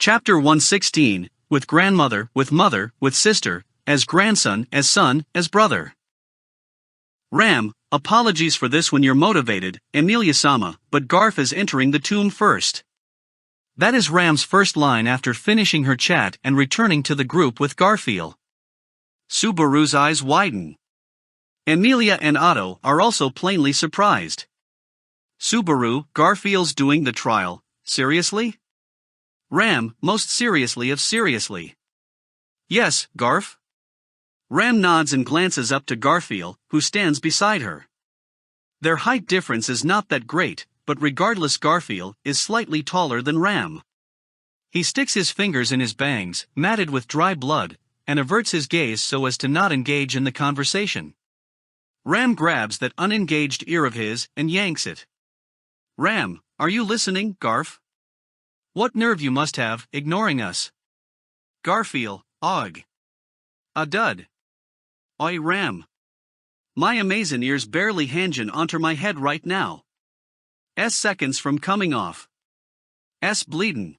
Chapter 116, with grandmother, with mother, with sister, as grandson, as son, as brother. Ram, apologies for this when you're motivated, Emilia-sama, but Garf is entering the tomb first. That is Ram's first line after finishing her chat and returning to the group with Garfield. Subaru's eyes widen. Emilia and Otto are also plainly surprised. Subaru, Garfield's doing the trial, seriously? Ram, most seriously of seriously. Yes, Garf. Ram nods and glances up to Garfield, who stands beside her. Their height difference is not that great, but regardless Garfield is slightly taller than Ram. He sticks his fingers in his bangs, matted with dry blood, and averts his gaze so as to not engage in the conversation. Ram grabs that unengaged ear of his and yanks it. Ram, are you listening, Garf? What nerve you must have, ignoring us. Garfield, og. A dud. Oi Ram. My amazin' ears barely hangin' onter my head right now. Seconds from coming off. Bleedin'.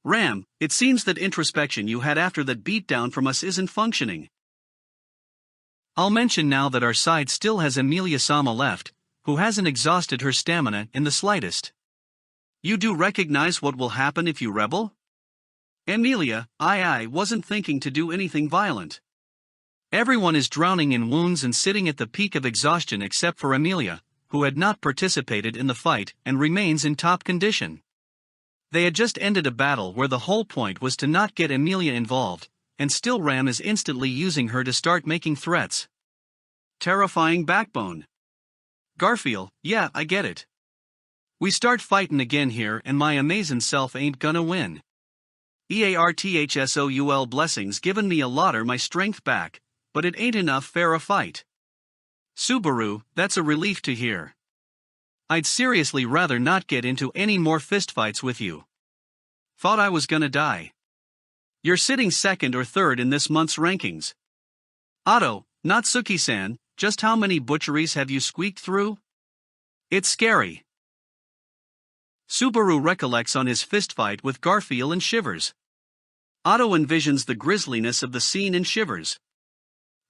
Ram, it seems that introspection you had after that beatdown from us isn't functioning. I'll mention now that our side still has Emilia-sama left, who hasn't exhausted her stamina in the slightest. You do recognize what will happen if you rebel? Emilia, I wasn't thinking to do anything violent. Everyone is drowning in wounds and sitting at the peak of exhaustion except for Emilia, who had not participated in the fight and remains in top condition. They had just ended a battle where the whole point was to not get Emilia involved, and still Ram is instantly using her to start making threats. Terrifying backbone. Garfield, yeah, I get it. We start fightin' again here and my amazin' self ain't gonna win. EARTHSOUL blessings givin' me a lotter my strength back, but it ain't enough fair a fight. Subaru, that's a relief to hear. I'd seriously rather not get into any more fistfights with you. Thought I was gonna die. You're sitting second or third in this month's rankings. Otto, not Suki-san, just how many butcheries have you squeaked through? It's scary. Subaru recollects on his fistfight with Garfield and shivers. Otto envisions the grisliness of the scene and shivers.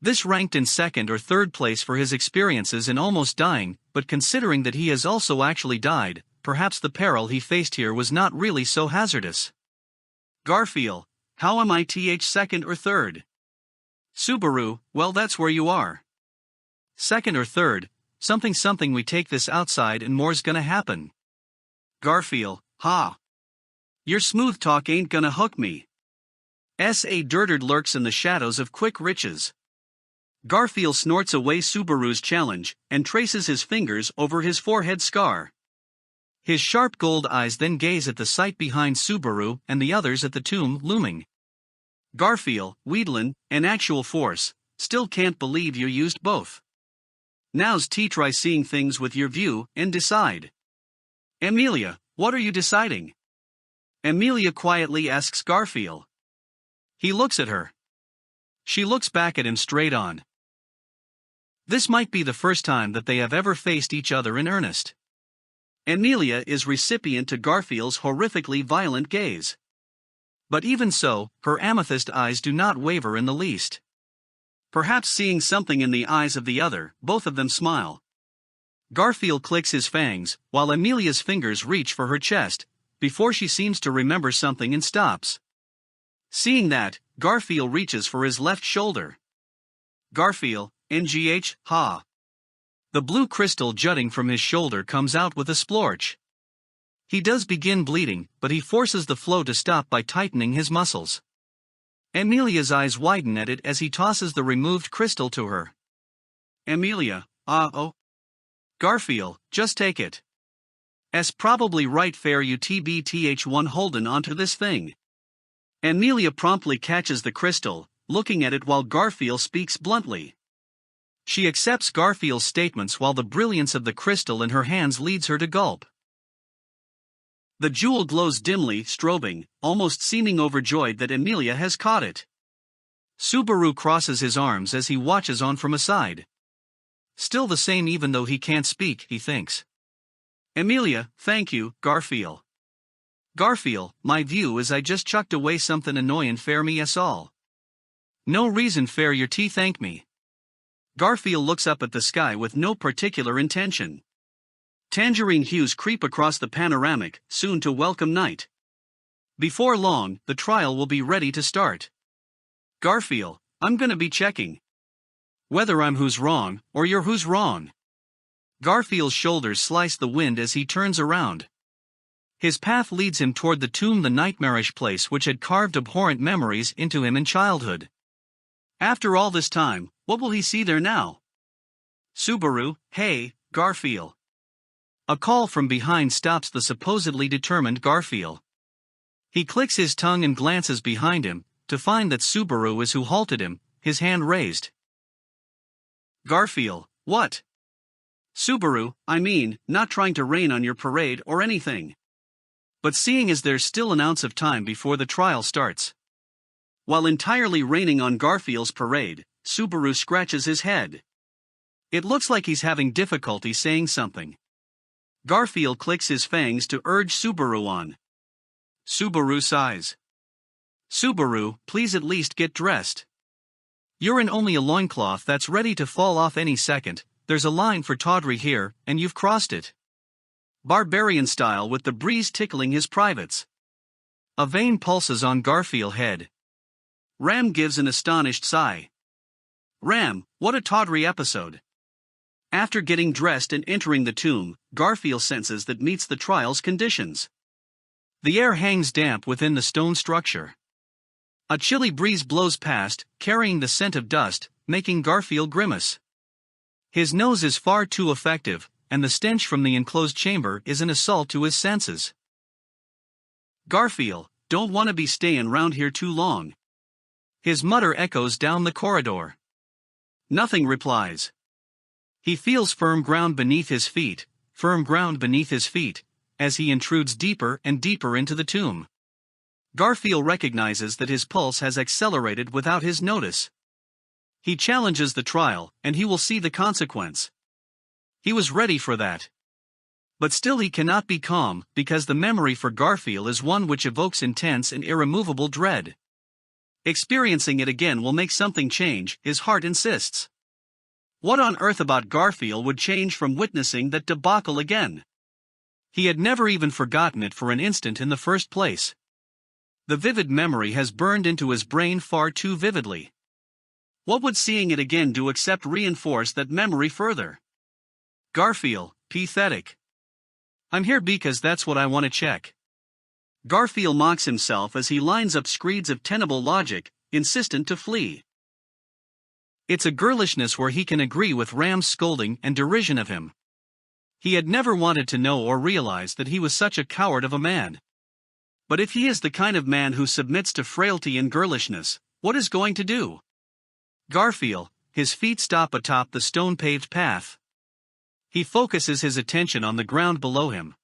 This ranked in second or third place for his experiences in almost dying, but considering that he has also actually died, perhaps the peril he faced here was not really so hazardous. Garfield, how am I second or third? Subaru, well that's where you are. Second or third, something we take this outside and more's gonna happen. Garfield, ha. Your smooth talk ain't gonna hook me. S.A. Dirtard lurks in the shadows of quick riches. Garfield snorts away Subaru's challenge, and traces his fingers over his forehead scar. His sharp gold eyes then gaze at the sight behind Subaru and the others at the tomb looming. Garfield, wheedlin', an actual force, still can't believe you used both. Now's try seeing things with your view and decide. Emilia, what are you deciding? Emilia quietly asks Garfield. He looks at her. She looks back at him straight on. This might be the first time that they have ever faced each other in earnest. Emilia is recipient to Garfield's horrifically violent gaze. But even so, her amethyst eyes do not waver in the least. Perhaps seeing something in the eyes of the other, both of them smile. Garfield clicks his fangs, while Emilia's fingers reach for her chest, before she seems to remember something and stops. Seeing that, Garfield reaches for his left shoulder. Garfield, NGH, ha. The blue crystal jutting from his shoulder comes out with a splorch. He does begin bleeding, but he forces the flow to stop by tightening his muscles. Emilia's eyes widen at it as he tosses the removed crystal to her. Emilia, oh. Garfield, just take it. Probably right fair you TBTH1 holdin' onto this thing. Emilia promptly catches the crystal, looking at it while Garfield speaks bluntly. She accepts Garfield's statements while the brilliance of the crystal in her hands leads her to gulp. The jewel glows dimly, strobing, almost seeming overjoyed that Emilia has caught it. Subaru crosses his arms as he watches on from aside. Still the same even though he can't speak, he thinks. Emilia, thank you, Garfield. Garfield, my view is I just chucked away something annoyin' fair me as all. No reason fair your tea thank me. Garfield looks up at the sky with no particular intention. Tangerine hues creep across the panoramic, soon to welcome night. Before long, the trial will be ready to start. Garfield, I'm gonna be checking whether I'm who's wrong, or you're who's wrong. Garfield's shoulders slice the wind as he turns around. His path leads him toward the tomb, the nightmarish place which had carved abhorrent memories into him in childhood. After all this time, what will he see there now? Subaru, hey, Garfield. A call from behind stops the supposedly determined Garfield. He clicks his tongue and glances behind him, to find that Subaru is who halted him, his hand raised. Garfield, what? Subaru, I mean, not trying to rain on your parade or anything. But seeing as there's still an ounce of time before the trial starts. While entirely raining on Garfield's parade, Subaru scratches his head. It looks like he's having difficulty saying something. Garfield clicks his fangs to urge Subaru on. Subaru sighs. Subaru, please at least get dressed. You're in only a loincloth that's ready to fall off any second. There's a line for tawdry here, and you've crossed it. Barbarian style, with the breeze tickling his privates. A vein pulses on Garfield's head. Ram gives an astonished sigh. Ram, what a tawdry episode. After getting dressed and entering the tomb, Garfield senses that meets the trial's conditions. The air hangs damp within the stone structure. A chilly breeze blows past, carrying the scent of dust, making Garfield grimace. His nose is far too effective, and the stench from the enclosed chamber is an assault to his senses. Garfield, don't wanna be stayin' round here too long. His mutter echoes down the corridor. Nothing replies. He feels firm ground beneath his feet, as he intrudes deeper and deeper into the tomb. Garfield recognizes that his pulse has accelerated without his notice. He challenges the trial, and he will see the consequence. He was ready for that. But still he cannot be calm, because the memory for Garfield is one which evokes intense and irremovable dread. Experiencing it again will make something change, his heart insists. What on earth about Garfield would change from witnessing that debacle again? He had never even forgotten it for an instant in the first place. The vivid memory has burned into his brain far too vividly. What would seeing it again do except reinforce that memory further? Garfield, pathetic. I'm here because that's what I want to check. Garfield mocks himself as he lines up screeds of tenable logic, insistent to flee. It's a girlishness where he can agree with Ram's scolding and derision of him. He had never wanted to know or realize that he was such a coward of a man. But if he is the kind of man who submits to frailty and girlishness, what is going to do? Garfield, his feet stop atop the stone-paved path. He focuses his attention on the ground below him.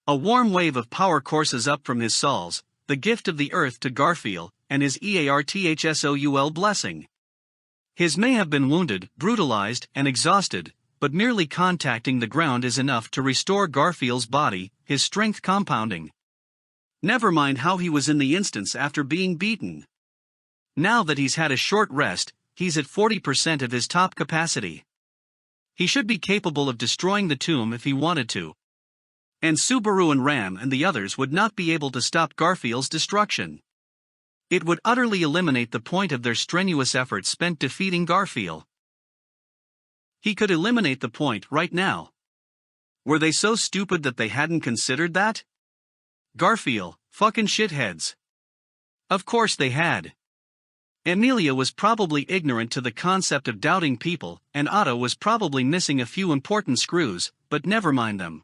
A warm wave of power courses up from his soles, the gift of the earth to Garfield, and his EARTHSOUL blessing. His may have been wounded, brutalized, and exhausted, but merely contacting the ground is enough to restore Garfield's body, his strength compounding. Never mind how he was in the instance after being beaten. Now that he's had a short rest, he's at 40% of his top capacity. He should be capable of destroying the tomb if he wanted to. And Subaru and Ram and the others would not be able to stop Garfield's destruction. It would utterly eliminate the point of their strenuous efforts spent defeating Garfield. He could eliminate the point right now. Were they so stupid that they hadn't considered that? Garfield, fucking shitheads. Of course they had. Amelia was probably ignorant to the concept of doubting people, and Otto was probably missing a few important screws, but never mind them.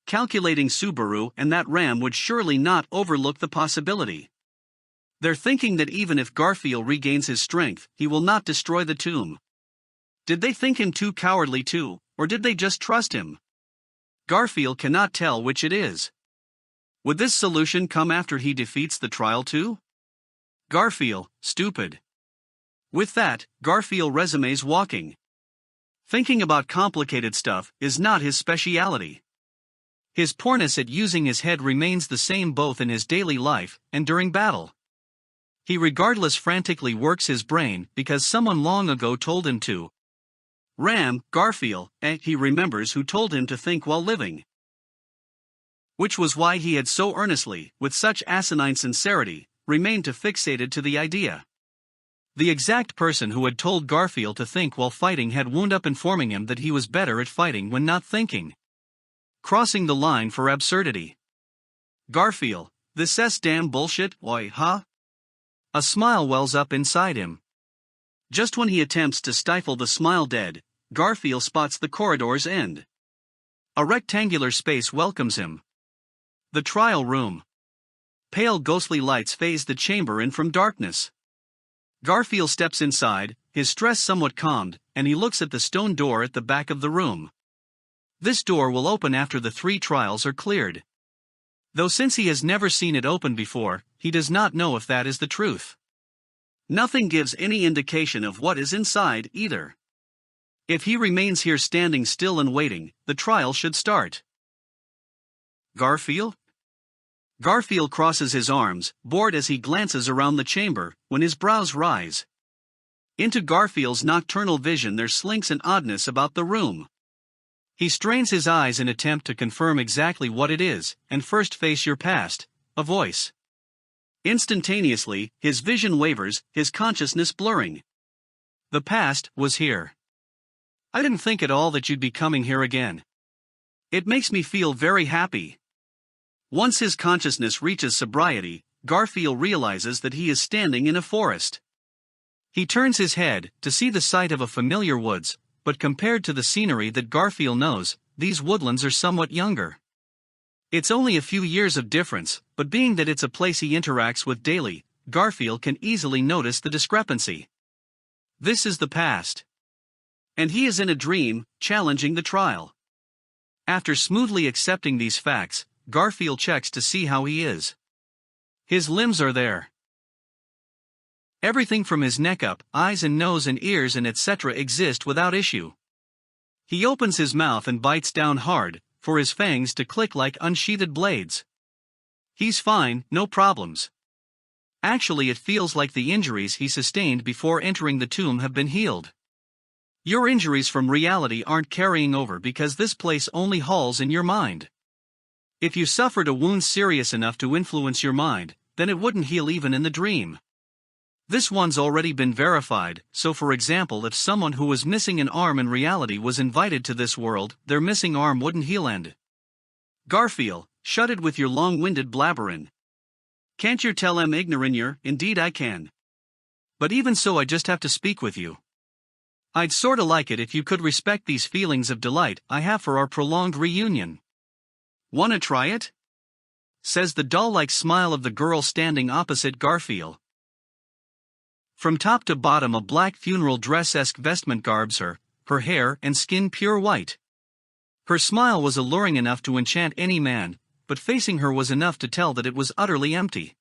Calculating Subaru and that Ram would surely not overlook the possibility. They're thinking that even if Garfield regains his strength, he will not destroy the tomb. Did they think him too cowardly too, or did they just trust him? Garfield cannot tell which it is. Would this solution come after he defeats the trial too? Garfield, stupid. With that, Garfield resumes walking. Thinking about complicated stuff is not his speciality. His poorness at using his head remains the same both in his daily life and during battle. He regardless frantically works his brain because someone long ago told him to. Garfield, he remembers who told him to think while living. Which was why he had so earnestly, with such asinine sincerity, remained fixated to the idea. The exact person who had told Garfield to think while fighting had wound up informing him that he was better at fighting when not thinking. Crossing the line for absurdity. Garfield, this damn bullshit, oi, huh? A smile wells up inside him. Just when he attempts to stifle the smile dead, Garfield spots the corridor's end. A rectangular space welcomes him. The trial room. Pale ghostly lights phase the chamber in from darkness. Garfield steps inside, his stress somewhat calmed, and he looks at the stone door at the back of the room. This door will open after the 3 trials are cleared. Though since he has never seen it open before, he does not know if that is the truth. Nothing gives any indication of what is inside either. If he remains here standing still and waiting, the trial should start. Garfield? Garfield crosses his arms, bored as he glances around the chamber, when his brows rise. Into Garfield's nocturnal vision there slinks an oddness about the room. He strains his eyes in attempt to confirm exactly what it is, and first face your past, a voice. Instantaneously, his vision wavers, his consciousness blurring. The past was here. I didn't think at all that you'd be coming here again. It makes me feel very happy. Once his consciousness reaches sobriety, Garfield realizes that he is standing in a forest. He turns his head to see the sight of a familiar woods, but compared to the scenery that Garfield knows, these woodlands are somewhat younger. It's only a few years of difference, but being that it's a place he interacts with daily, Garfield can easily notice the discrepancy. This is the past. And he is in a dream, challenging the trial. After smoothly accepting these facts, Garfield checks to see how he is. His limbs are there. Everything from his neck up, eyes and nose and ears and etc. exist without issue. He opens his mouth and bites down hard, for his fangs to click like unsheathed blades. He's fine, no problems. Actually, it feels like the injuries he sustained before entering the tomb have been healed. Your injuries from reality aren't carrying over because this place only halls in your mind. If you suffered a wound serious enough to influence your mind, then it wouldn't heal even in the dream. This one's already been verified, so for example if someone who was missing an arm in reality was invited to this world, their missing arm wouldn't heal and. Garfield, shut it with your long-winded blabberin'. Can't you tell I'm ignorant you're? Indeed I can. But even so I just have to speak with you. I'd sorta like it if you could respect these feelings of delight I have for our prolonged reunion. Wanna try it? Says the doll-like smile of the girl standing opposite Garfield. From top to bottom a black funeral dress-esque vestment garbs her hair and skin pure white. Her smile was alluring enough to enchant any man, but facing her was enough to tell that it was utterly empty.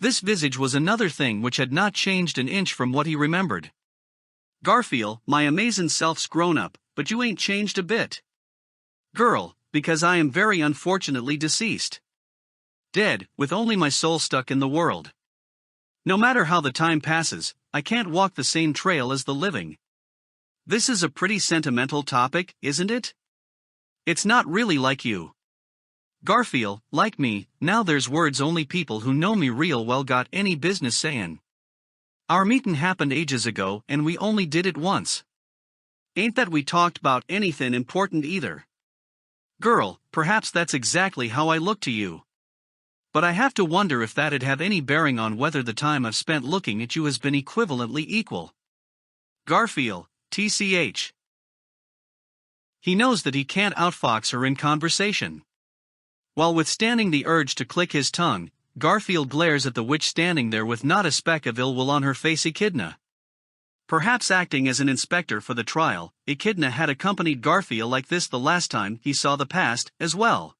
This visage was another thing which had not changed an inch from what he remembered. Garfield, my amazin' self's grown up, but you ain't changed a bit. Girl, because I am very unfortunately deceased. Dead, with only my soul stuck in the world. No matter how the time passes, I can't walk the same trail as the living. This is a pretty sentimental topic, isn't it? It's not really like you. Garfield, like me, now there's words only people who know me real well got any business sayin'. Our meetin' happened ages ago and we only did it once. Ain't that we talked about anything important either. Girl, perhaps that's exactly how I look to you. But I have to wonder if that'd have any bearing on whether the time I've spent looking at you has been equivalently equal. Garfield, TCH. He knows that he can't outfox her in conversation. While withstanding the urge to click his tongue, Garfield glares at the witch standing there with not a speck of ill will on her face. Echidna. Perhaps acting as an inspector for the trial, Echidna had accompanied Garfield like this the last time he saw the past, as well.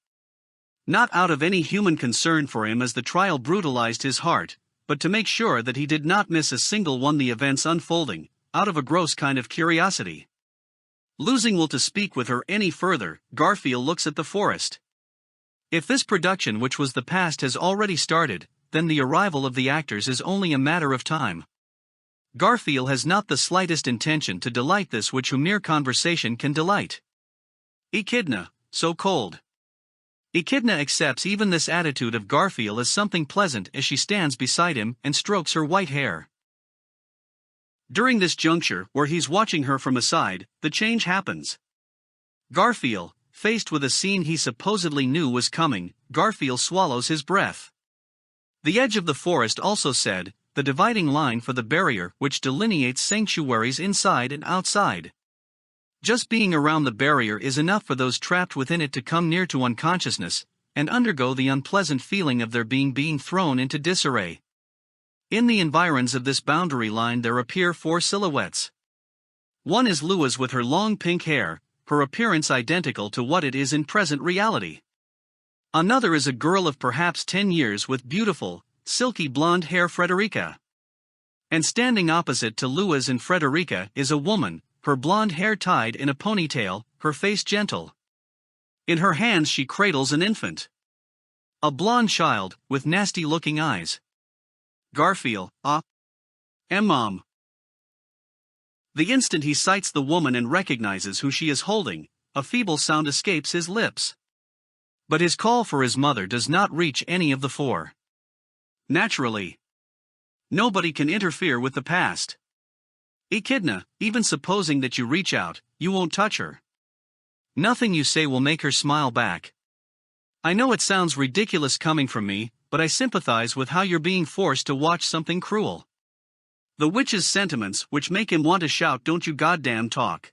Not out of any human concern for him as the trial brutalized his heart, but to make sure that he did not miss a single one the events unfolding, out of a gross kind of curiosity. Losing will to speak with her any further, Garfield looks at the forest. If this production, which was the past, has already started, then the arrival of the actors is only a matter of time. Garfield has not the slightest intention to delight this which mere conversation can delight. Echidna, so cold. Echidna accepts even this attitude of Garfield as something pleasant as she stands beside him and strokes her white hair. During this juncture, where he's watching her from aside, the change happens. Garfield, faced with a scene he supposedly knew was coming, Garfield swallows his breath. The edge of the forest, also said, the dividing line for the barrier which delineates sanctuaries inside and outside. Just being around the barrier is enough for those trapped within it to come near to unconsciousness, and undergo the unpleasant feeling of their being thrown into disarray. In the environs of this boundary line there appear 4 silhouettes. One is Louise with her long pink hair, her appearance identical to what it is in present reality. Another is a girl of perhaps 10 years with beautiful, silky blonde hair, Frederica. And standing opposite to Louise and Frederica is a woman, her blonde hair tied in a ponytail, her face gentle. In her hands she cradles an infant. A blonde child, with nasty-looking eyes. Garfield, Mom. The instant he sights the woman and recognizes who she is holding, a feeble sound escapes his lips. But his call for his mother does not reach any of the 4. Naturally. Nobody can interfere with the past. Echidna, even supposing that you reach out, you won't touch her. Nothing you say will make her smile back. I know it sounds ridiculous coming from me, but I sympathize with how you're being forced to watch something cruel. The witch's sentiments, which make him want to shout, "Don't you goddamn talk."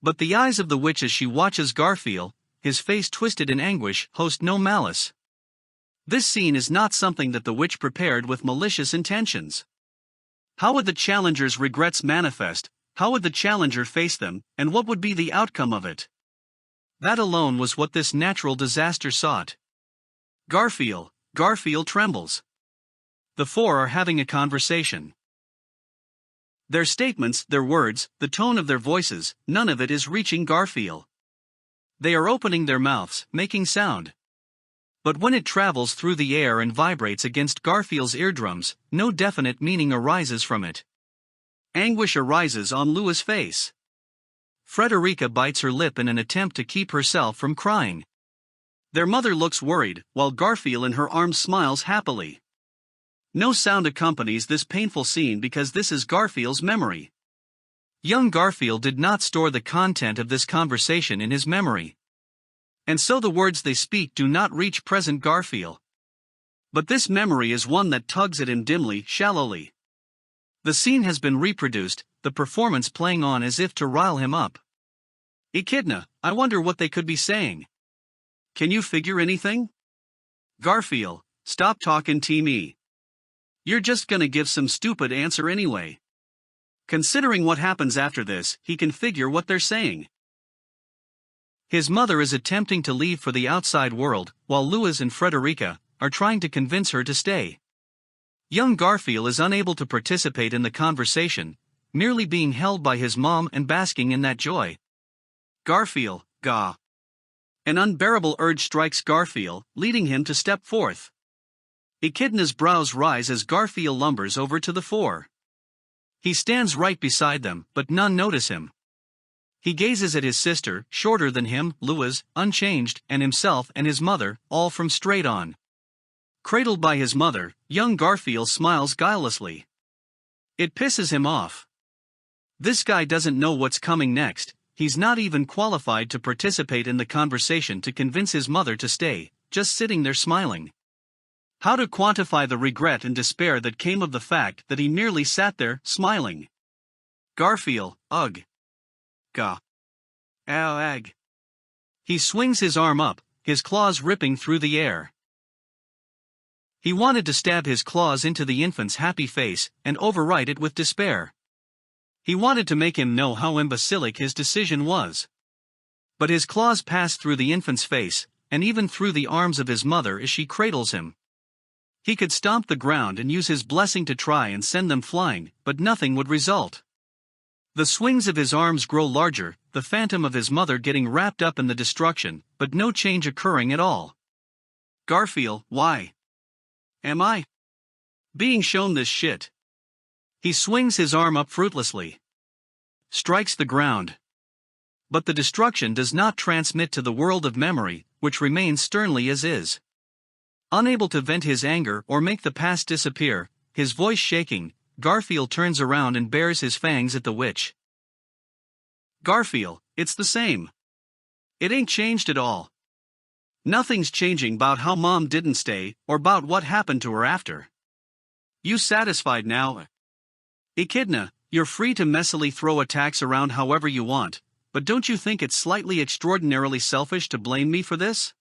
But the eyes of the witch as she watches Garfield, his face twisted in anguish, host no malice. This scene is not something that the witch prepared with malicious intentions. How would the challenger's regrets manifest? How would the challenger face them, and what would be the outcome of it? That alone was what this natural disaster sought. Garfield trembles. The 4 are having a conversation. Their statements, their words, the tone of their voices, none of it is reaching Garfield. They are opening their mouths, making sound. But when it travels through the air and vibrates against Garfield's eardrums, no definite meaning arises from it. Anguish arises on Louis' face. Frederica bites her lip in an attempt to keep herself from crying. Their mother looks worried, while Garfield in her arms smiles happily. No sound accompanies this painful scene because this is Garfield's memory. Young Garfield did not store the content of this conversation in his memory. And so the words they speak do not reach present Garfield. But this memory is one that tugs at him dimly, shallowly. The scene has been reproduced, the performance playing on as if to rile him up. Echidna, I wonder what they could be saying. Can you figure anything? Garfield, stop talking to me. You're just gonna give some stupid answer anyway. Considering what happens after this, he can figure what they're saying. His mother is attempting to leave for the outside world, while Louis and Frederica are trying to convince her to stay. Young Garfield is unable to participate in the conversation, merely being held by his mom and basking in that joy. Garfield, gah. An unbearable urge strikes Garfield, leading him to step forth. Echidna's brows rise as Garfield lumbers over to the 4. He stands right beside them, but none notice him. He gazes at his sister, shorter than him, Louis, unchanged, and himself and his mother, all from straight on. Cradled by his mother, young Garfield smiles guilelessly. It pisses him off. This guy doesn't know what's coming next, he's not even qualified to participate in the conversation to convince his mother to stay, just sitting there smiling. How to quantify the regret and despair that came of the fact that he merely sat there, smiling? Garfield, ugh. Gah. Ow, ag. He swings his arm up, his claws ripping through the air. He wanted to stab his claws into the infant's happy face and overwrite it with despair. He wanted to make him know how imbecilic his decision was. But his claws pass through the infant's face, and even through the arms of his mother as she cradles him. He could stomp the ground and use his blessing to try and send them flying, but nothing would result. The swings of his arms grow larger, the phantom of his mother getting wrapped up in the destruction, but no change occurring at all. Garfield, why am I being shown this shit? He swings his arm up fruitlessly, strikes the ground. But the destruction does not transmit to the world of memory, which remains sternly as is. Unable to vent his anger or make the past disappear, his voice shaking, Garfield turns around and bares his fangs at the witch. Garfield, it's the same. It ain't changed at all. Nothing's changing about how Mom didn't stay, or about what happened to her after. You satisfied now? Echidna, you're free to messily throw attacks around however you want, but don't you think it's slightly extraordinarily selfish to blame me for this?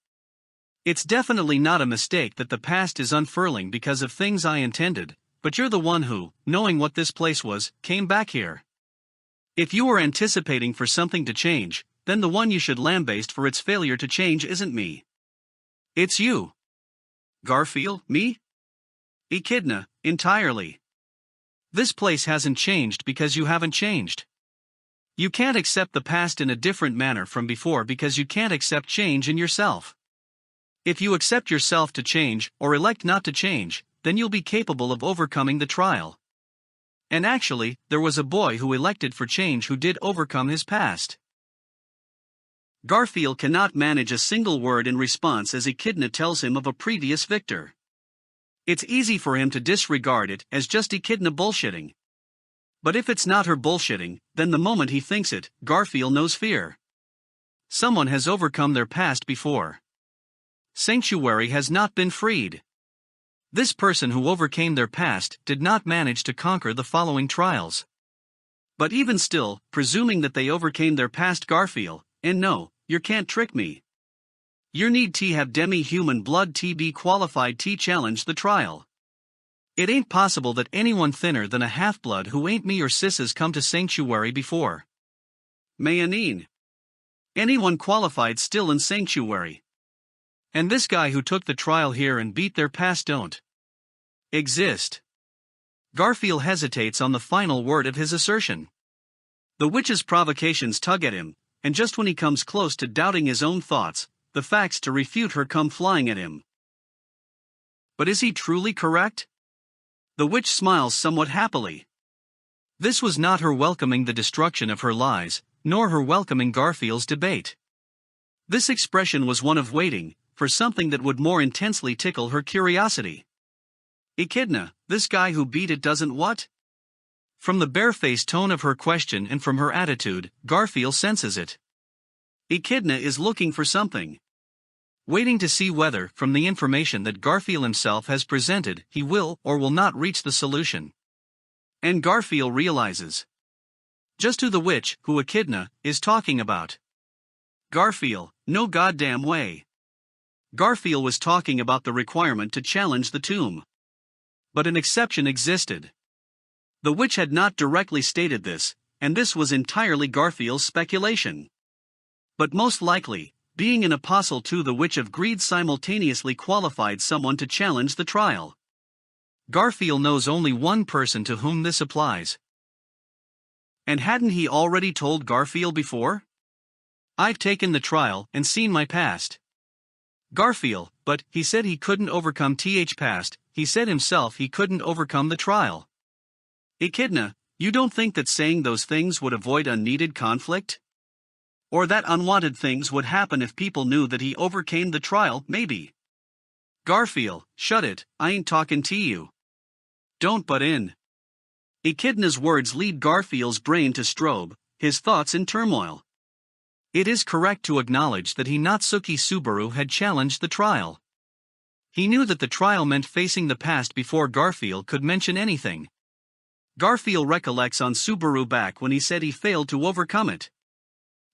It's definitely not a mistake that the past is unfurling because of things I intended, but you're the one who, knowing what this place was, came back here. If you were anticipating for something to change, then the one you should lambaste for its failure to change isn't me. It's you. Garfield, me? Echidna, entirely. This place hasn't changed because you haven't changed. You can't accept the past in a different manner from before because you can't accept change in yourself. If you accept yourself to change, or elect not to change, then you'll be capable of overcoming the trial. And actually, there was a boy who elected for change who did overcome his past. Garfield cannot manage a single word in response as Echidna tells him of a previous victor. It's easy for him to disregard it as just Echidna bullshitting. But if it's not her bullshitting, then the moment he thinks it, Garfield knows fear. Someone has overcome their past before. Sanctuary has not been freed. This person who overcame their past did not manage to conquer the following trials. But even still, presuming that they overcame their past, Garfield, and no, you can't trick me. You need to have demi-human blood to be qualified to challenge the trial. It ain't possible that anyone thinner than a half-blood who ain't me or sis has come to Sanctuary before. Mayanine. Anyone qualified still in Sanctuary. And this guy who took the trial here and beat their past don't exist. Garfield hesitates on the final word of his assertion. The witch's provocations tug at him, and just when he comes close to doubting his own thoughts, the facts to refute her come flying at him. But is he truly correct? The witch smiles somewhat happily. This was not her welcoming the destruction of her lies, nor her welcoming Garfield's debate. This expression was one of waiting for something that would more intensely tickle her curiosity. Echidna, this guy who beat it doesn't what? From the barefaced tone of her question and from her attitude, Garfield senses it. Echidna is looking for something. Waiting to see whether, from the information that Garfield himself has presented, he will or will not reach the solution. And Garfield realizes just who the witch, who Echidna, is talking about. Garfield, no goddamn way. Garfield was talking about the requirement to challenge the tomb. But an exception existed. The witch had not directly stated this, and this was entirely Garfield's speculation. But most likely, being an apostle to the witch of greed simultaneously qualified someone to challenge the trial. Garfield knows only one person to whom this applies. And hadn't he already told Garfield before? I've taken the trial and seen my past. Garfield, but he said he couldn't overcome past, he said himself he couldn't overcome the trial. Echidna, you don't think that saying those things would avoid unneeded conflict? Or that unwanted things would happen if people knew that he overcame the trial, maybe? Garfield, shut it, I ain't talking to you. Don't butt in. Echidna's words lead Garfield's brain to strobe, his thoughts in turmoil. It is correct to acknowledge that Natsuki Subaru had challenged the trial. He knew that the trial meant facing the past before Garfield could mention anything. Garfield recollects on Subaru back when he said he failed to overcome it.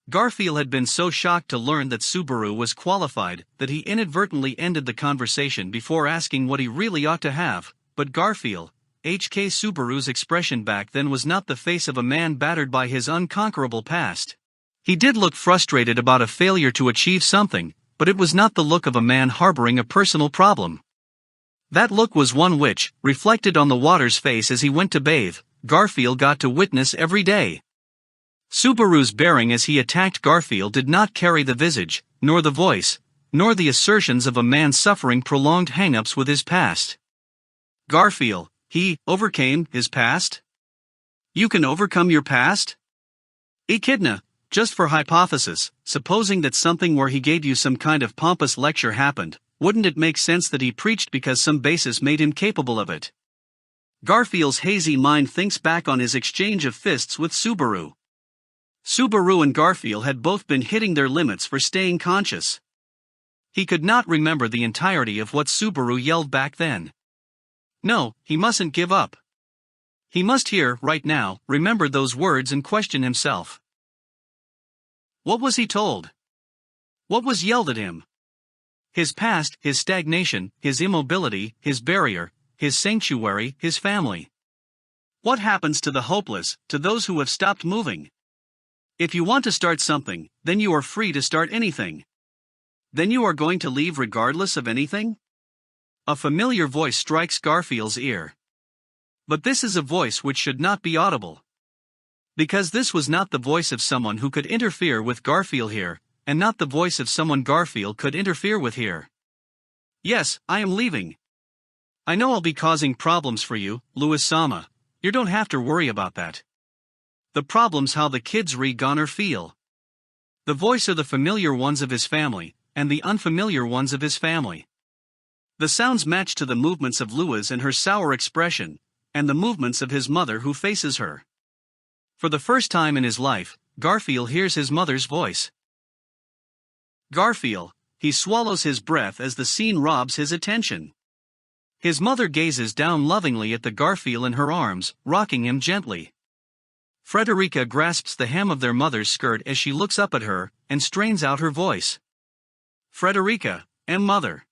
Garfield had been so shocked to learn that Subaru was qualified that he inadvertently ended the conversation before asking what he really ought to have, but Garfield, HK Subaru's expression back then was not the face of a man battered by his unconquerable past. He did look frustrated about a failure to achieve something, but it was not the look of a man harboring a personal problem. That look was one which, reflected on the water's face as he went to bathe, Garfield got to witness every day. Subaru's bearing as he attacked Garfield did not carry the visage, nor the voice, nor the assertions of a man suffering prolonged hang-ups with his past. Garfield, he overcame his past? You can overcome your past? Echidna, just for hypothesis, supposing that something where he gave you some kind of pompous lecture happened, wouldn't it make sense that he preached because some basis made him capable of it? Garfield's hazy mind thinks back on his exchange of fists with Subaru. Subaru and Garfield had both been hitting their limits for staying conscious. He could not remember the entirety of what Subaru yelled back then. No, he mustn't give up. He must here, right now, remember those words and question himself. What was he told? What was yelled at him? His past, his stagnation, his immobility, his barrier, his sanctuary, his family. What happens to the hopeless, to those who have stopped moving? If you want to start something, then you are free to start anything. Then you are going to leave regardless of anything? A familiar voice strikes Garfield's ear. But this is a voice which should not be audible. Because this was not the voice of someone who could interfere with Garfield here, and not the voice of someone Garfield could interfere with here. Yes, I am leaving. I know I'll be causing problems for you, Louis-sama. You don't have to worry about that. The problem's how the kids gonna feel. The voice are the familiar ones of his family, and the unfamiliar ones of his family. The sounds match to the movements of Louis and her sour expression, and the movements of his mother who faces her. For the first time in his life, Garfield hears his mother's voice. Garfield, he swallows his breath as the scene robs his attention. His mother gazes down lovingly at the Garfield in her arms, rocking him gently. Frederica grasps the hem of their mother's skirt as she looks up at her, and strains out her voice. Frederica, mother.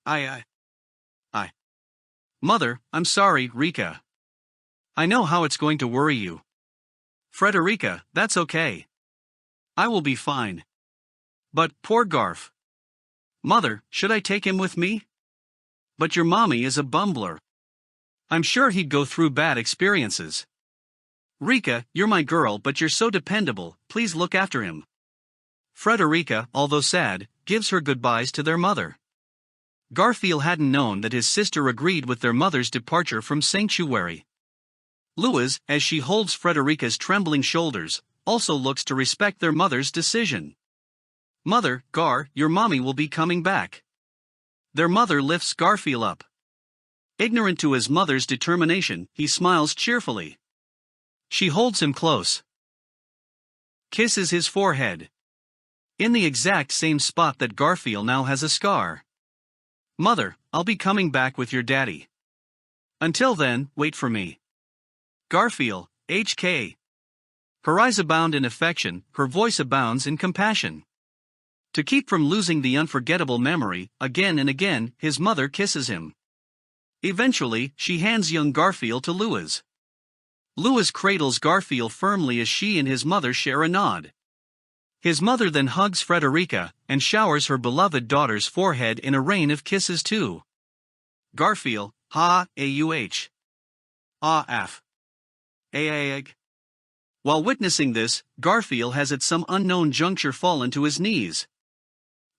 I. Mother, I'm sorry, Rika. I know how it's going to worry you. Frederica, that's okay. I will be fine. But, poor Garf. Mother, should I take him with me? But your mommy is a bumbler. I'm sure he'd go through bad experiences. Rika, you're my girl, but you're so dependable, please look after him. Frederica, although sad, gives her goodbyes to their mother. Garfield hadn't known that his sister agreed with their mother's departure from Sanctuary. Louis, as she holds Frederica's trembling shoulders, also looks to respect their mother's decision. Mother, Gar, your mommy will be coming back. Their mother lifts Garfield up. Ignorant to his mother's determination, he smiles cheerfully. She holds him close. Kisses his forehead. In the exact same spot that Garfield now has a scar. Mother, I'll be coming back with your daddy. Until then, wait for me. Garfield, HK. Her eyes abound in affection, her voice abounds in compassion. To keep from losing the unforgettable memory, again and again, his mother kisses him. Eventually, she hands young Garfield to Louis. Louis cradles Garfield firmly as she and his mother share a nod. His mother then hugs Frederica, and showers her beloved daughter's forehead in a rain of kisses too. Garfield, ha-auh. Ah-af. Aag. While witnessing this, Garfield has at some unknown juncture fallen to his knees.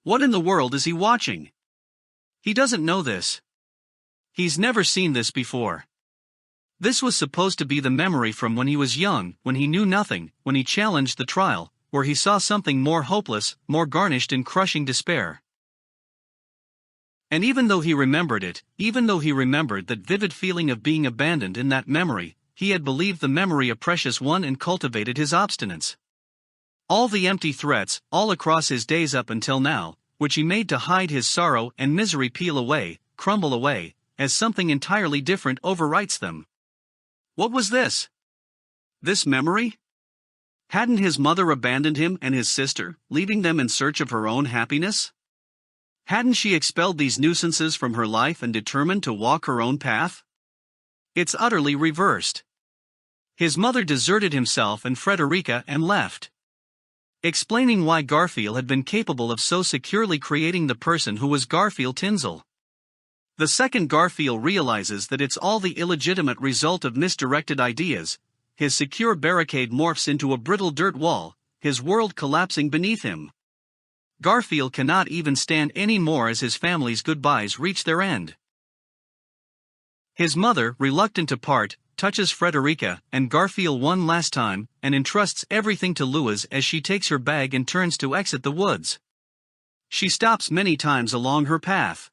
What in the world is he watching? He doesn't know this. He's never seen this before. This was supposed to be the memory from when he was young, when he knew nothing, when he challenged the trial, where he saw something more hopeless, more garnished in crushing despair. And even though he remembered it, even though he remembered that vivid feeling of being abandoned in that memory, he had believed the memory a precious one and cultivated his obstinance. All the empty threats, all across his days up until now, which he made to hide his sorrow and misery peel away, crumble away, as something entirely different overwrites them. What was this? This memory? Hadn't his mother abandoned him and his sister, leaving them in search of her own happiness? Hadn't she expelled these nuisances from her life and determined to walk her own path? It's utterly reversed. His mother deserted himself and Frederica and left. Explaining why Garfield had been capable of so securely creating the person who was Garfield Tinsel. The second Garfield realizes that it's all the illegitimate result of misdirected ideas, his secure barricade morphs into a brittle dirt wall, his world collapsing beneath him. Garfield cannot even stand any more as his family's goodbyes reach their end. His mother, reluctant to part, touches Frederica and Garfield one last time and entrusts everything to Louise as she takes her bag and turns to exit the woods. She stops many times along her path.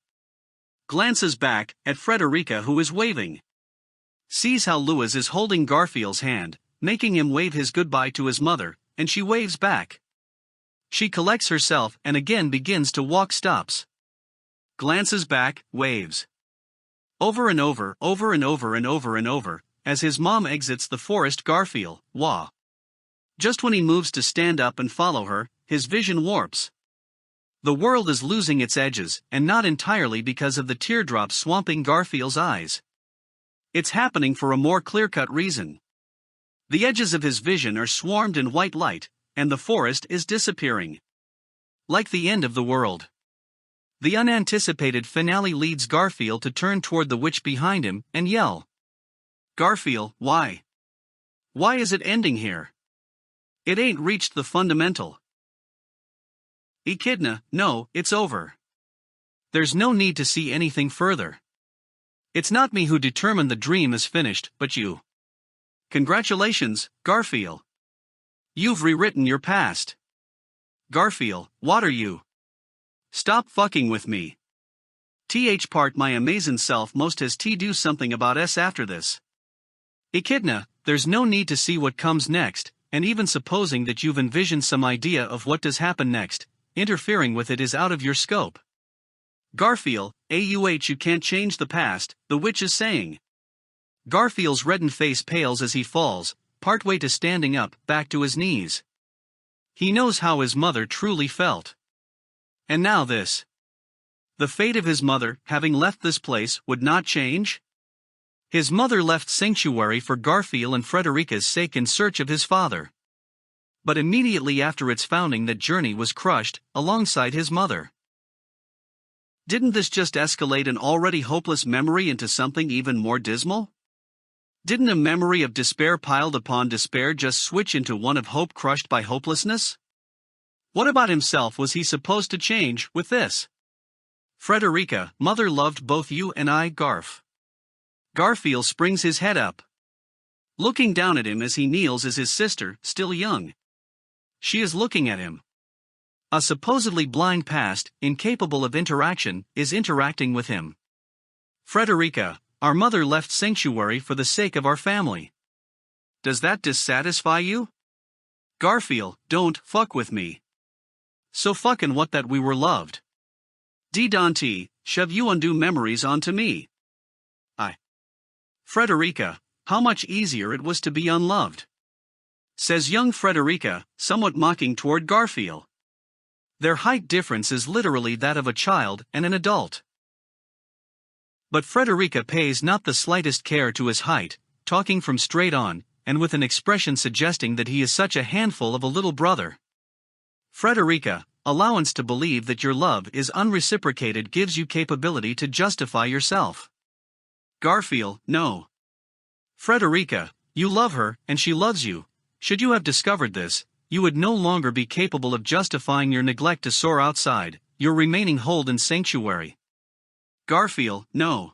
Glances back at Frederica, who is waving. Sees how Louise is holding Garfield's hand, making him wave his goodbye to his mother, and she waves back. She collects herself and again begins to walk. Stops. Glances back, waves. Over and over, over and over and over and over, as his mom exits the forest. Garfield, wah. Just when he moves to stand up and follow her, his vision warps. The world is losing its edges, and not entirely because of the teardrops swamping Garfield's eyes. It's happening for a more clear-cut reason. The edges of his vision are swarmed in white light, and the forest is disappearing. Like the end of the world. The unanticipated finale leads Garfield to turn toward the witch behind him and yell. Garfield, why? Why is it ending here? It ain't reached the fundamental. Echidna, no, it's over. There's no need to see anything further. It's not me who determined the dream is finished, but you. Congratulations, Garfield. You've rewritten your past. Garfield, what are you? Stop fucking with me. Part my amazing self most has to do something about us after this. Echidna, there's no need to see what comes next, and even supposing that you've envisioned some idea of what does happen next, interfering with it is out of your scope. Garfield, you can't change the past, the witch is saying. Garfield's reddened face pales as he falls, partway to standing up, back to his knees. He knows how his mother truly felt. And now this. The fate of his mother, having left this place, would not change? His mother left sanctuary for Garfield and Frederica's sake in search of his father. But immediately after its founding that journey was crushed, alongside his mother. Didn't this just escalate an already hopeless memory into something even more dismal? Didn't a memory of despair piled upon despair just switch into one of hope crushed by hopelessness? What about himself was he supposed to change with this? Frederica, mother loved both you and I, Garf. Garfield springs his head up. Looking down at him as he kneels is his sister, still young. She is looking at him. A supposedly blind past, incapable of interaction, is interacting with him. Frederica, our mother left sanctuary for the sake of our family. Does that dissatisfy you? Garfield, don't fuck with me. So fucking what that we were loved. Dante, shove you undue memories onto me. Frederica, how much easier it was to be unloved. Says young Frederica, somewhat mocking toward Garfield. Their height difference is literally that of a child and an adult. But Frederica pays not the slightest care to his height, talking from straight on, and with an expression suggesting that he is such a handful of a little brother. Frederica, allowance to believe that your love is unreciprocated gives you capability to justify yourself. Garfield, no. Frederica, you love her, and she loves you. Should you have discovered this, you would no longer be capable of justifying your neglect to soar outside, your remaining hold in sanctuary. Garfield, no.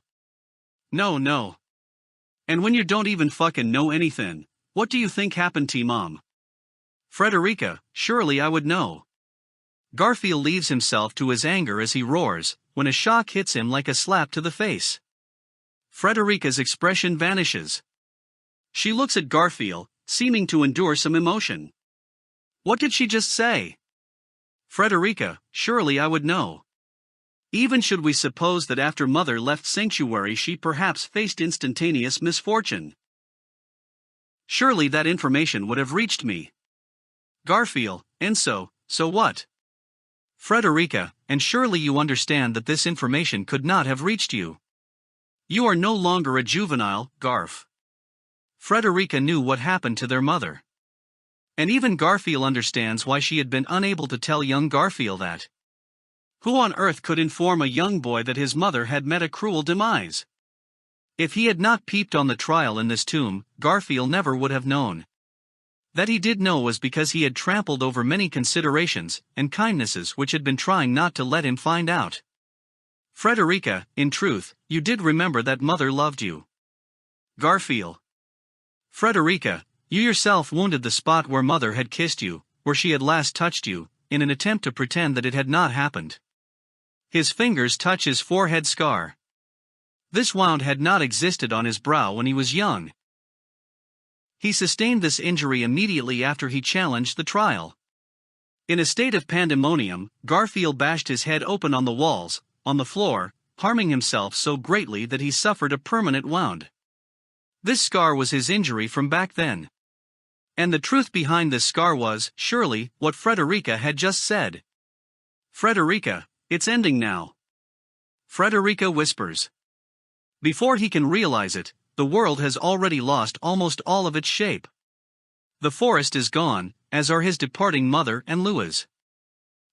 No. And when you don't even fucking know anything, what do you think happened to Mom? Frederica, surely I would know. Garfield leaves himself to his anger as he roars, when a shock hits him like a slap to the face. Frederica's expression vanishes. She looks at Garfield, seeming to endure some emotion. What did she just say? Frederica, surely I would know. Even should we suppose that after Mother left sanctuary she perhaps faced instantaneous misfortune. Surely that information would have reached me. Garfield, and so what? Frederica, and surely you understand that this information could not have reached you. You are no longer a juvenile, Garf. Frederica knew what happened to their mother. And even Garfield understands why she had been unable to tell young Garfield that. Who on earth could inform a young boy that his mother had met a cruel demise? If he had not peeped on the trial in this tomb, Garfield never would have known. That he did know was because he had trampled over many considerations and kindnesses which had been trying not to let him find out. Frederica, in truth, you did remember that mother loved you. Garfield. Frederica, you yourself wounded the spot where mother had kissed you, where she had last touched you, in an attempt to pretend that it had not happened. His fingers touch his forehead scar. This wound had not existed on his brow when he was young. He sustained this injury immediately after he challenged the trial. In a state of pandemonium, Garfield bashed his head open on the walls, on the floor, harming himself so greatly that he suffered a permanent wound. This scar was his injury from back then. And the truth behind this scar was, surely, what Frederica had just said. Frederica, it's ending now. Frederica whispers. Before he can realize it, the world has already lost almost all of its shape. The forest is gone, as are his departing mother and Louis.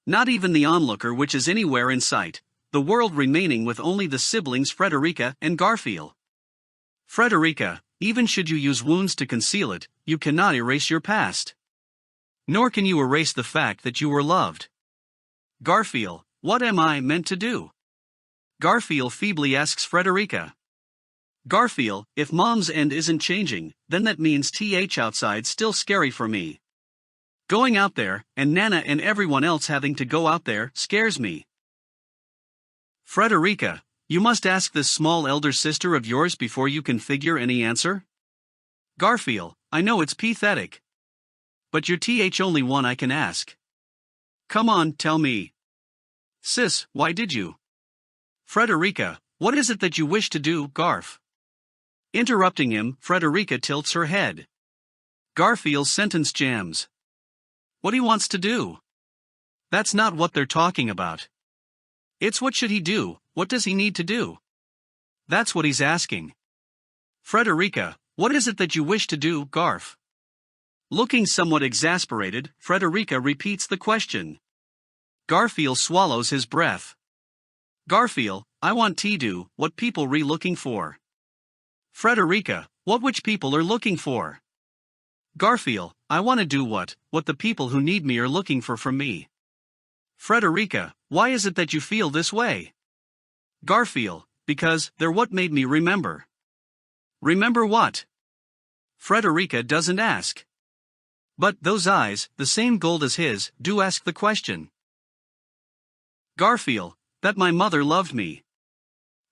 Not even the onlooker which is anywhere in sight, the world remaining with only the siblings Frederica and Garfield. Frederica, even should you use wounds to conceal it, you cannot erase your past. Nor can you erase the fact that you were loved. Garfield, what am I meant to do? Garfield feebly asks Frederica. Garfield, if Mom's end isn't changing, then that means outside's still scary for me. Going out there, and Nana and everyone else having to go out there, scares me. Frederica, you must ask this small elder sister of yours before you can figure any answer? Garfield, I know it's pathetic. But you're only one I can ask. Come on, tell me. Sis, why did you? Frederica, what is it that you wish to do, Garf? Interrupting him, Frederica tilts her head. Garfield's sentence jams. What he wants to do? That's not what they're talking about. It's what should he do, what does he need to do? That's what he's asking. Frederica, what is it that you wish to do, Garf? Looking somewhat exasperated, Frederica repeats the question. Garfield swallows his breath. Garfield, I want to do what people looking for. Frederica, what which people are looking for? Garfield, I want to do what the people who need me are looking for from me. Frederica, why is it that you feel this way? Garfield, because they're what made me remember. Remember what? Frederica doesn't ask. But those eyes, the same gold as his, do ask the question. Garfield, that my mother loved me.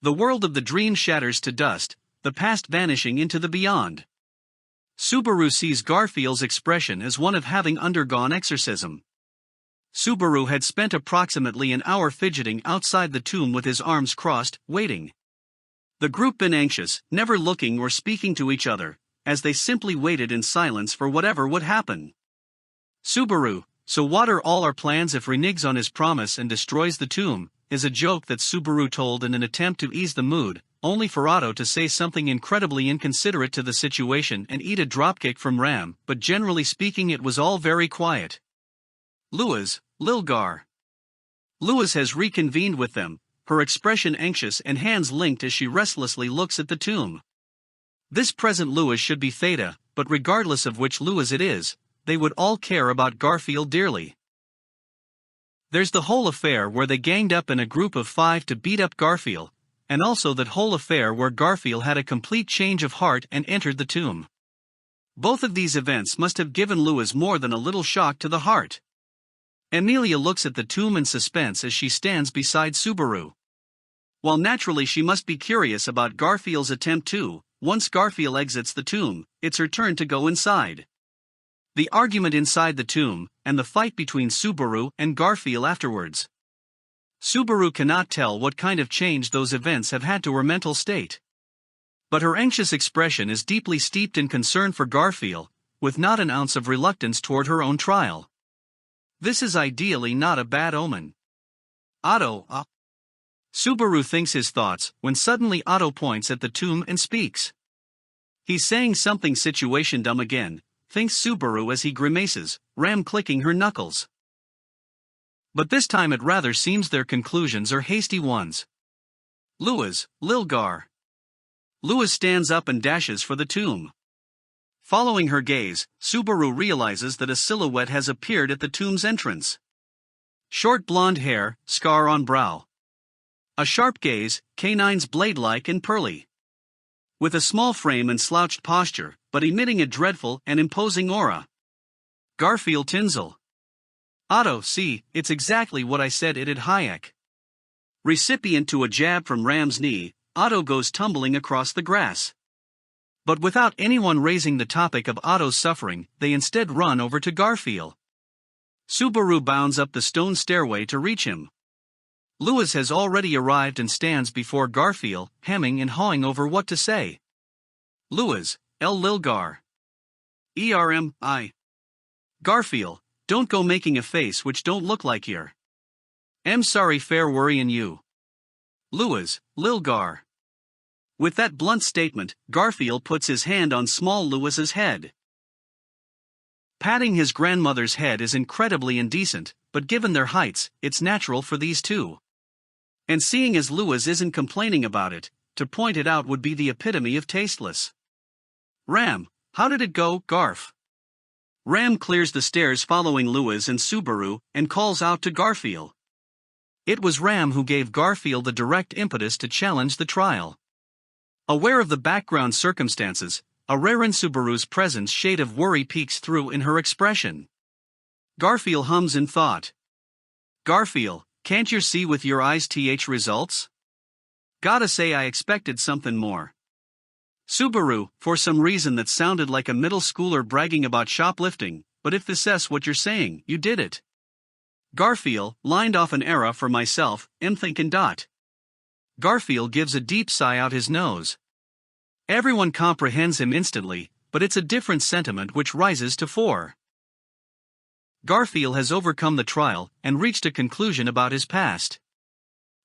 The world of the dream shatters to dust, the past vanishing into the beyond. Subaru sees Garfield's expression as one of having undergone exorcism. Subaru had spent approximately an hour fidgeting outside the tomb with his arms crossed, waiting. The group been anxious, never looking or speaking to each other, as they simply waited in silence for whatever would happen. Subaru, so what are all our plans if reneges on his promise and destroys the tomb, is a joke that Subaru told in an attempt to ease the mood, only for Otto to say something incredibly inconsiderate to the situation and eat a dropkick from Ram, but generally speaking it was all very quiet. Louis, Lilgar. Louis has reconvened with them, her expression anxious and hands linked as she restlessly looks at the tomb. This present Louis should be Theta, but regardless of which Louis it is, they would all care about Garfield dearly. There's the whole affair where they ganged up in a group of 5 to beat up Garfield, and also that whole affair where Garfield had a complete change of heart and entered the tomb. Both of these events must have given Louis more than a little shock to the heart. Amelia looks at the tomb in suspense as she stands beside Subaru. While naturally she must be curious about Garfield's attempt too, once Garfield exits the tomb, it's her turn to go inside. The argument inside the tomb, and the fight between Subaru and Garfield afterwards. Subaru cannot tell what kind of change those events have had to her mental state. But her anxious expression is deeply steeped in concern for Garfield, with not an ounce of reluctance toward her own trial. This is ideally not a bad omen. Otto, Subaru thinks his thoughts, when suddenly Otto points at the tomb and speaks. He's saying something situation dumb again, thinks Subaru as he grimaces, Ram clicking her knuckles. But this time it rather seems their conclusions are hasty ones. Louis, Lilgar. Louis stands up and dashes for the tomb. Following her gaze, Subaru realizes that a silhouette has appeared at the tomb's entrance. Short blonde hair, scar on brow. A sharp gaze, canines blade-like and pearly. With a small frame and slouched posture, but emitting a dreadful and imposing aura. Garfield Tinzel. Otto, see, it's exactly what I said it'd Hayek. Recipient to a jab from Ram's knee, Otto goes tumbling across the grass. But without anyone raising the topic of Otto's suffering, they instead run over to Garfield. Subaru bounds up the stone stairway to reach him. Lewis has already arrived and stands before Garfield, hemming and hawing over what to say. Lewis, El Lilgar. ERM, Garfield, don't go making a face which don't look like you're. I'm sorry fair worryin' you. Lewis, Lilgar. With that blunt statement, Garfield puts his hand on small Lewis's head. Patting his grandmother's head is incredibly indecent, but given their heights, it's natural for these two. And seeing as Lewis isn't complaining about it, to point it out would be the epitome of tasteless. Ram, how did it go, Garf? Ram clears the stairs following Lewis and Subaru, and calls out to Garfield. It was Ram who gave Garfield the direct impetus to challenge the trial. Aware of the background circumstances, a rare in Subaru's presence shade of worry peeks through in her expression. Garfield hums in thought. Garfield, can't you see with your eyes results? Gotta say I expected something more. Subaru, for some reason that sounded like a middle schooler bragging about shoplifting, but if this is what you're saying, you did it. Garfield, lined off an era for myself, am thinking dot. Garfield gives a deep sigh out his nose. Everyone comprehends him instantly, but it's a different sentiment which rises to fore. Garfield has overcome the trial and reached a conclusion about his past.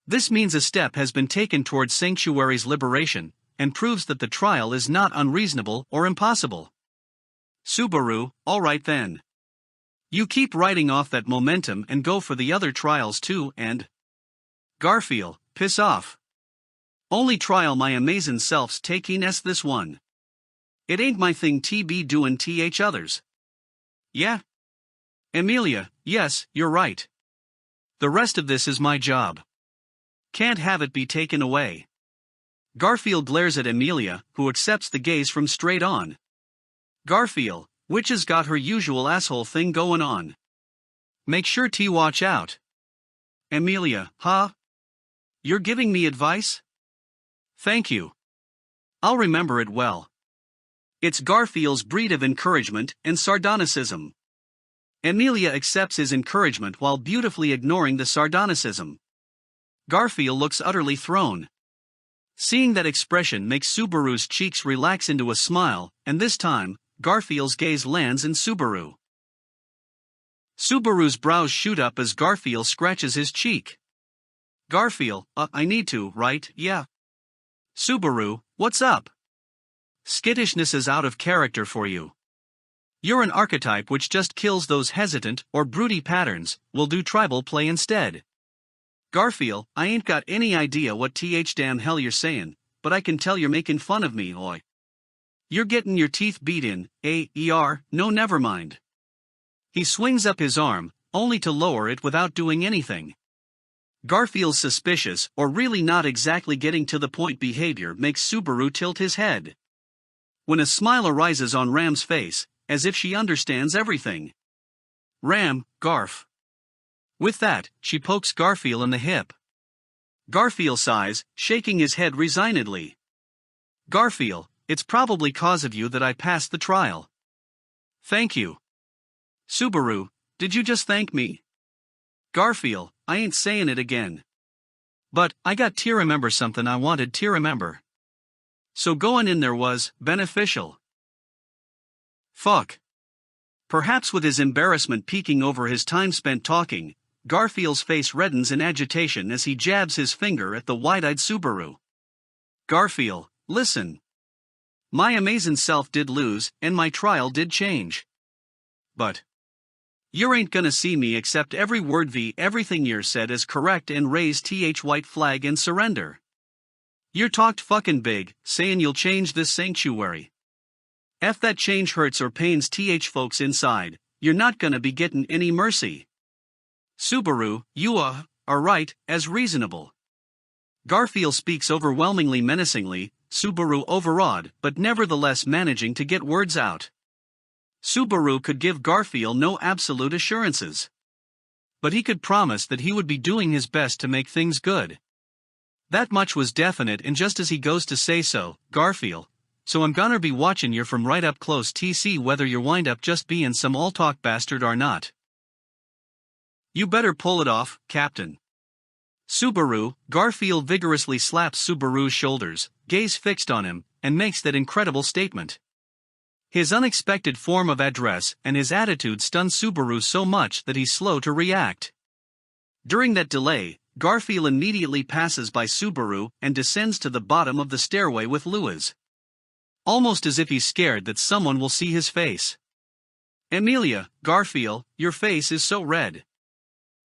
This means a step has been taken towards Sanctuary's liberation, and proves that the trial is not unreasonable or impossible. Subaru, alright then. You keep riding off that momentum and go for the other trials too and… Garfield, piss off. Only trial my amazin' self's taking this one. It ain't my thing be doin' others. Yeah? Amelia, yes, you're right. The rest of this is my job. Can't have it be taken away. Garfield glares at Amelia, who accepts the gaze from straight on. Garfield, which has got her usual asshole thing going on. Make sure to watch out. Amelia, huh? You're giving me advice? Thank you. I'll remember it well. It's Garfield's breed of encouragement and sardonicism. Amelia accepts his encouragement while beautifully ignoring the sardonicism. Garfield looks utterly thrown. Seeing that expression makes Subaru's cheeks relax into a smile, and this time, Garfield's gaze lands in Subaru. Subaru's brows shoot up as Garfield scratches his cheek. Garfield, I need to, right? Yeah. Subaru, what's up? Skittishness is out of character for you. You're an archetype which just kills those hesitant or broody patterns, will do tribal play instead. Garfield, I ain't got any idea what damn hell you're sayin', but I can tell you're making fun of me, oi. You're getting your teeth beat in, no never mind. He swings up his arm, only to lower it without doing anything. Garfield's suspicious or really not exactly getting to the point behavior makes Subaru tilt his head. When a smile arises on Ram's face, as if she understands everything. Ram, Garf. With that, she pokes Garfield in the hip. Garfield sighs, shaking his head resignedly. Garfield, it's probably cause of you that I passed the trial. Thank you. Subaru, did you just thank me? Garfield, I ain't sayin' it again. But, I got to remember something I wanted to remember. So going in there was beneficial. Fuck. Perhaps with his embarrassment peeking over his time spent talking, Garfield's face reddens in agitation as he jabs his finger at the wide-eyed Subaru. Garfield, listen. My amazin' self did lose, and my trial did change. But you ain't gonna see me accept every word everything you're said as correct and raise white flag and surrender. You're talked fucking big, sayin' you'll change this sanctuary. If that change hurts or pains folks inside, you're not gonna be getting any mercy. Subaru, you are right, as reasonable. Garfield speaks overwhelmingly menacingly, Subaru overawed, but nevertheless managing to get words out. Subaru could give Garfield no absolute assurances. But he could promise that he would be doing his best to make things good. That much was definite, and just as he goes to say so, Garfield, so I'm gonna be watching you from right up close to see whether you wind up just being some all-talk bastard or not. You better pull it off, Captain. Subaru, Garfield vigorously slaps Subaru's shoulders, gaze fixed on him, and makes that incredible statement. His unexpected form of address and his attitude stun Subaru so much that he's slow to react. During that delay, Garfield immediately passes by Subaru and descends to the bottom of the stairway with Louis. Almost as if he's scared that someone will see his face. Amelia, Garfield, your face is so red.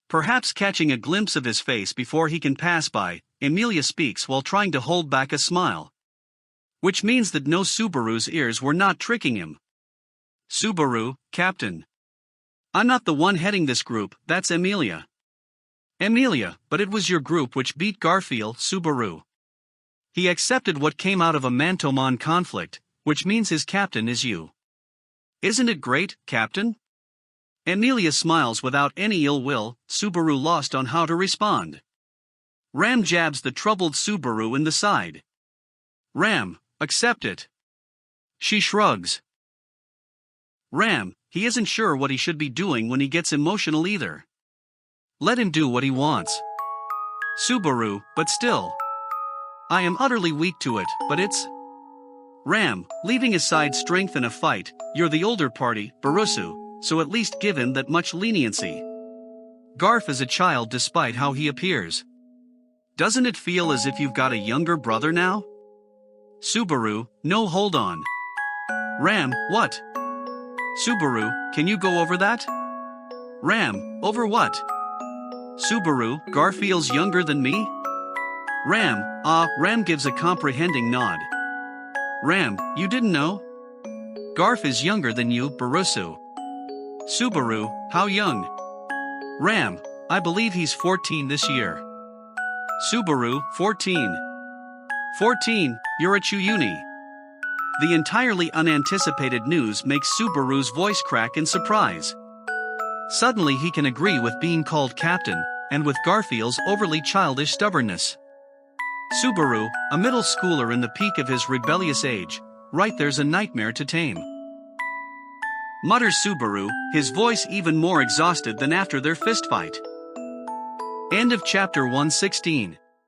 Perhaps catching a glimpse of his face before he can pass by, Amelia speaks while trying to hold back a smile. Which means that no, Subaru's ears were not tricking him. Subaru, Captain. I'm not the one heading this group, that's Amelia. Amelia, but it was your group which beat Garfield, Subaru. He accepted what came out of a man-to-man conflict, which means his captain is you. Isn't it great, Captain? Amelia smiles without any ill will, Subaru lost on how to respond. Ram jabs the troubled Subaru in the side. Ram, accept it. She shrugs. Ram, he isn't sure what he should be doing when he gets emotional either. Let him do what he wants. Subaru, but still. I am utterly weak to it, but it's... Ram, leaving aside strength in a fight, you're the older party, Barusu, so at least give him that much leniency. Garf is a child despite how he appears. Doesn't it feel as if you've got a younger brother now? Subaru, no, hold on. Ram, what? Subaru, can you go over that? Ram, over what? Subaru, Garfield's younger than me? Ram, Ram gives a comprehending nod. Ram, you didn't know? Garf is younger than you, Barusu. Subaru, how young? Ram, I believe he's 14 this year. Subaru, 14. 14, you're at Chuyuni. The entirely unanticipated news makes Subaru's voice crack in surprise. Suddenly he can agree with being called captain, and with Garfield's overly childish stubbornness. Subaru, a middle schooler in the peak of his rebellious age, right there's a nightmare to tame. Mutters Subaru, his voice even more exhausted than after their fistfight. End of chapter 116.